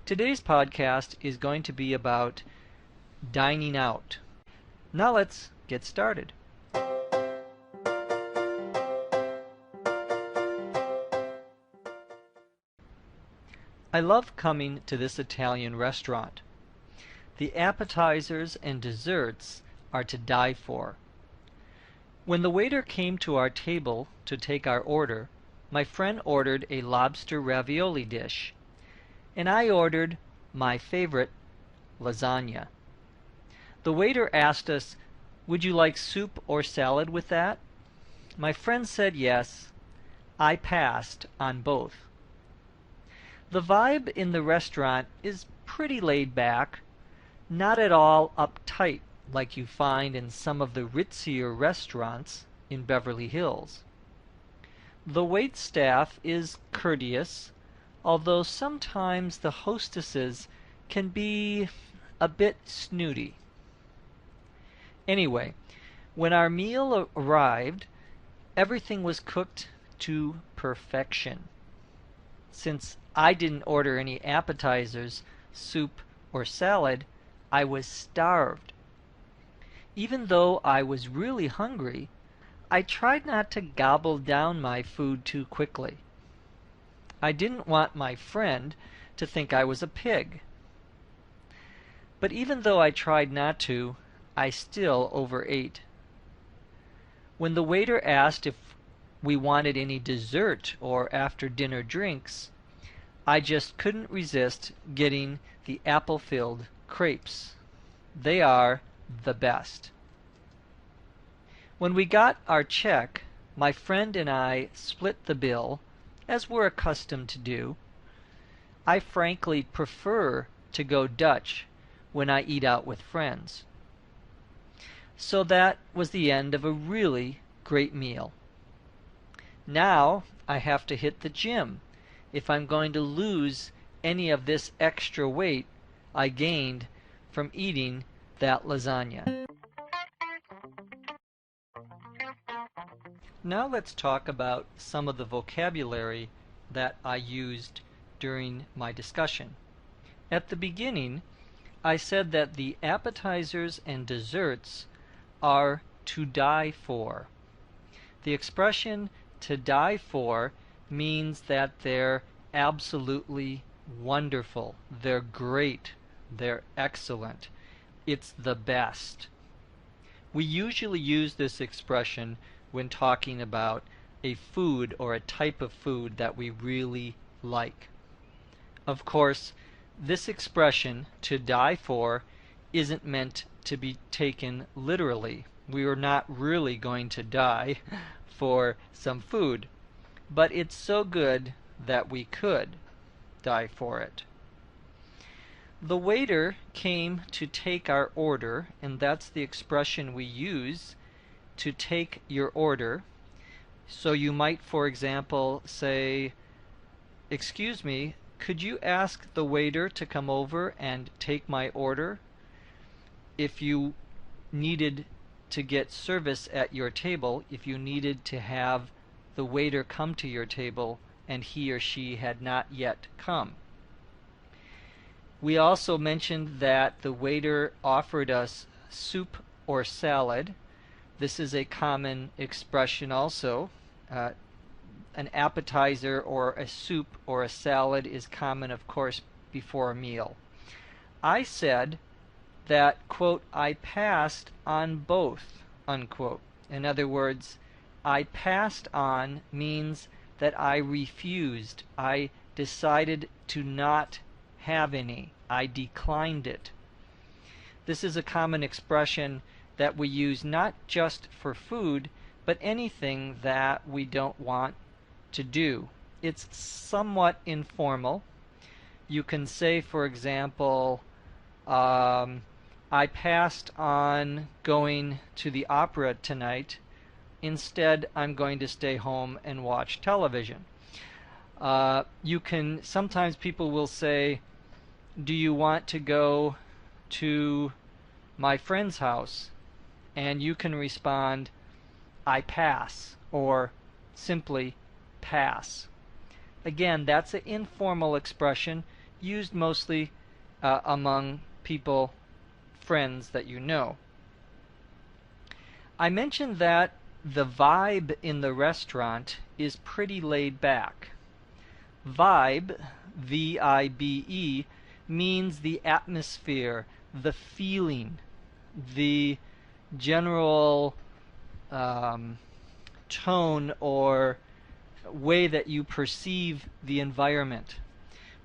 Today's podcast is going to be about dining out. Now let's get started. I love coming to this Italian restaurant. The appetizers and desserts are to die for. When the waiter came to our table to take our order, my friend ordered a lobster ravioli dish, and I ordered my favorite, lasagna. The waiter asked us, "Would you like soup or salad with that?" My friend said yes. I passed on both. The vibe in the restaurant is pretty laid back, not at all uptight like you find in some of the ritzier restaurants in Beverly Hills. The waitstaff is courteous, although sometimes the hostesses can be a bit snooty. Anyway, when our meal arrived, everything was cooked to perfection. Since I didn't order any appetizers, soup, or salad, I was starved. Even though I was really hungry, I tried not to gobble down my food too quickly. I didn't want my friend to think I was a pig. But even though I tried not to, I still overate. When the waiter asked if we wanted any dessert or after-dinner drinks, I just couldn't resist getting the apple-filled crepes. They are the best. When we got our check, my friend and I split the bill, as we're accustomed to do. I frankly prefer to go Dutch when I eat out with friends. So that was the end of a really great meal. Now I have to hit the gym if I'm going to lose any of this extra weight I gained from eating that lasagna. Now let's talk about some of the vocabulary that I used during my discussion. At the beginning, I said that the appetizers and desserts are to die for. The expression to die for means that they're absolutely wonderful, they're great, they're excellent, it's the best. We usually use this expression when talking about a food or a type of food that we really like. Of course, this expression, to die for, isn't meant to be taken literally. We are not really going to die for some food, but it's so good that we could die for it. The waiter came to take our order, and that's the expression we use, to take your order. So you might, for example, say, "Excuse me, could you ask the waiter to come over and take my order?" If you needed to get service at your table, if you needed to have the waiter come to your table and he or she had not yet come. We also mentioned that the waiter offered us soup or salad. This is a common expression also. An appetizer or a soup or a salad is common, of course, before a meal. I said that, quote, "I passed on both," unquote. In other words, I passed on means that I refused. I decided to not have any. I declined it. This is a common expression that we use not just for food, but anything that we don't want to do. It's somewhat informal. You can say, for example, I passed on going to the opera tonight. Instead, I'm going to stay home and watch television. Sometimes people will say, "Do you want to go to my friend's house?" And you can respond, "I pass," or simply pass. Again, that's an informal expression. used mostly among people, friends that you know. I mentioned that the vibe in the restaurant is pretty laid back. Vibe, V-I-B-E, means the atmosphere, the feeling, the general tone or way that you perceive the environment.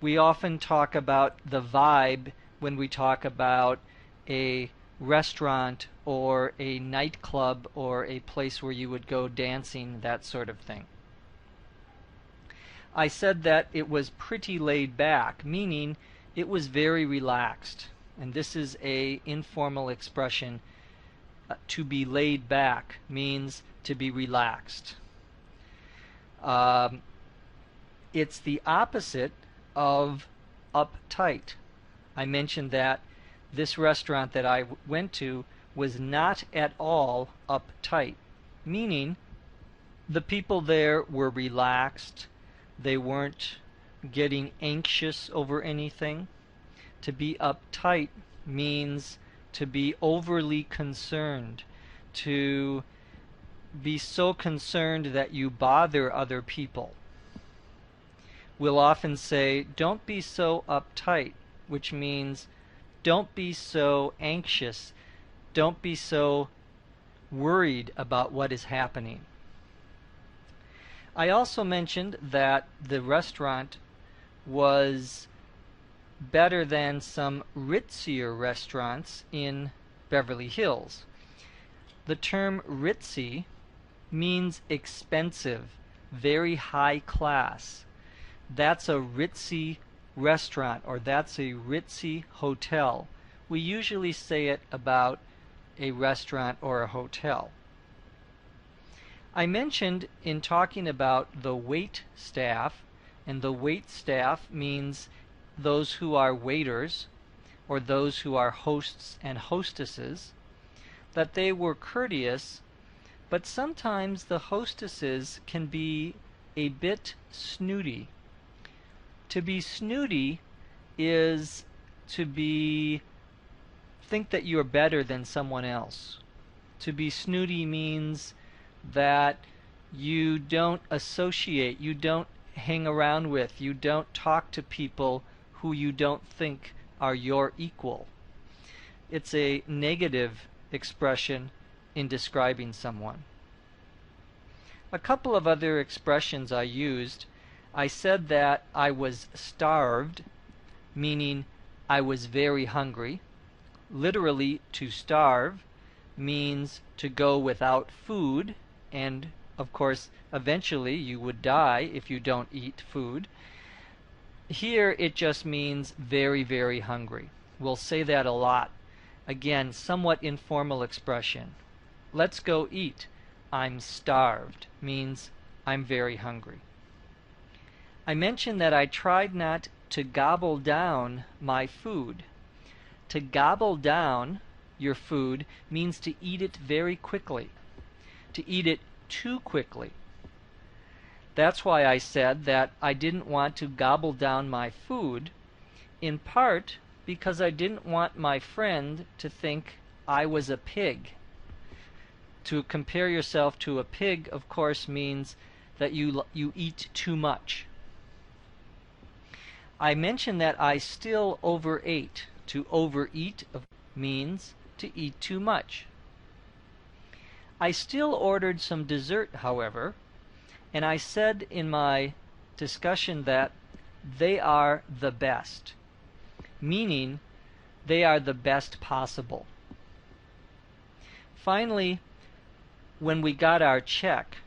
We often talk about the vibe when we talk about a restaurant or a nightclub or a place where you would go dancing, that sort of thing. I said that it was pretty laid back, meaning it was very relaxed. And this is an informal expression. To be laid back means to be relaxed. It's the opposite of uptight. I mentioned that this restaurant that I went to was not at all uptight, meaning the people there were relaxed. They weren't getting anxious over anything. To be uptight means to be overly concerned, to be so concerned that you bother other people. We'll often say, don't be so uptight, which means don't be so anxious, don't be so worried about what is happening. I also mentioned that the restaurant was better than some ritzier restaurants in Beverly Hills. The term ritzy means expensive, very high class. That's a ritzy restaurant, or that's a ritzy hotel. We usually say it about a restaurant or a hotel. I mentioned in talking about the wait staff, and the wait staff means those who are waiters or those who are hosts and hostesses, that they were courteous, but sometimes the hostesses can be a bit snooty. To be snooty is to think that you're better than someone else. To be snooty means that you don't associate, you don't hang around with, you don't talk to people who you don't think are your equal. It's a negative expression in describing someone. A couple of other expressions I used. I said that I was starved, meaning I was very hungry. Literally, to starve means to go without food, and of course eventually you would die if you don't eat food. Here it just means very, very hungry. We'll say that a lot. Again, somewhat informal expression. Let's go eat. I'm starved means I'm very hungry. I mentioned that I tried not to gobble down my food. To gobble down your food means to eat it very quickly, to eat it too quickly. That's why I said that I didn't want to gobble down my food, in part because I didn't want my friend to think I was a pig. To compare yourself to a pig, of course, means that you eat too much. I mentioned that I still overate. To overeat means to eat too much. I still ordered some dessert, however, and I said in my discussion that they are the best, meaning they are the best possible. Finally, when we got our check,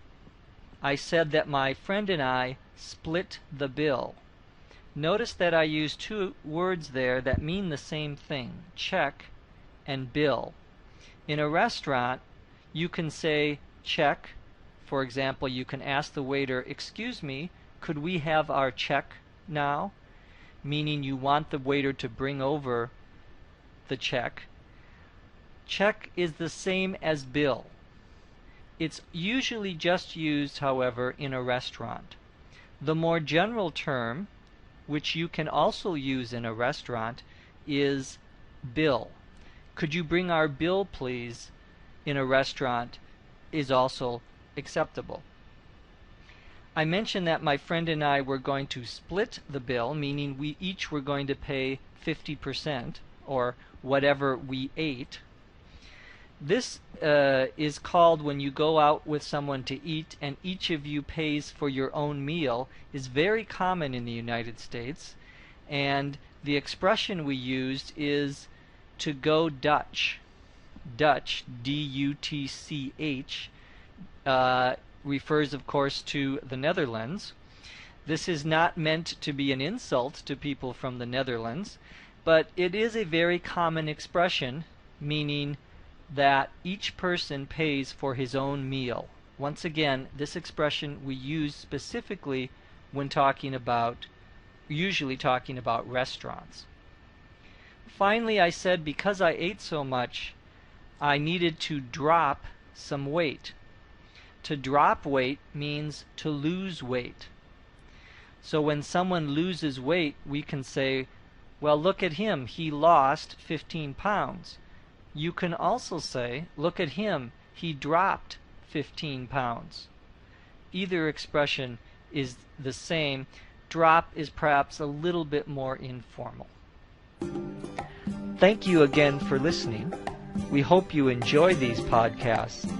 I said that my friend and I split the bill. Notice that I used two words there that mean the same thing, check and bill. In a restaurant, you can say check. For example, you can ask the waiter, "Excuse me, could we have our check now?" Meaning you want the waiter to bring over the check. Check is the same as bill. It's usually just used, however, in a restaurant. The more general term which you can also use in a restaurant, is bill. Could you bring our bill, please, in a restaurant is also acceptable. I mentioned that my friend and I were going to split the bill, meaning we each were going to pay 50%, or whatever we ate. This is called, when you go out with someone to eat and each of you pays for your own meal, is very common in the United States, and the expression we used is to go Dutch. Dutch, D-U-T-C-H, refers of course to the Netherlands. This is not meant to be an insult to people from the Netherlands, but it is a very common expression, meaning that each person pays for his own meal. Once again, this expression we use specifically when usually talking about restaurants. Finally, I said because I ate so much, I needed to drop some weight. To drop weight means to lose weight. So when someone loses weight, we can say, well, look at him, he lost 15 pounds. You can also say, look at him, he dropped 15 pounds. Either expression is the same. Drop is perhaps a little bit more informal. Thank you again for listening. We hope you enjoy these podcasts.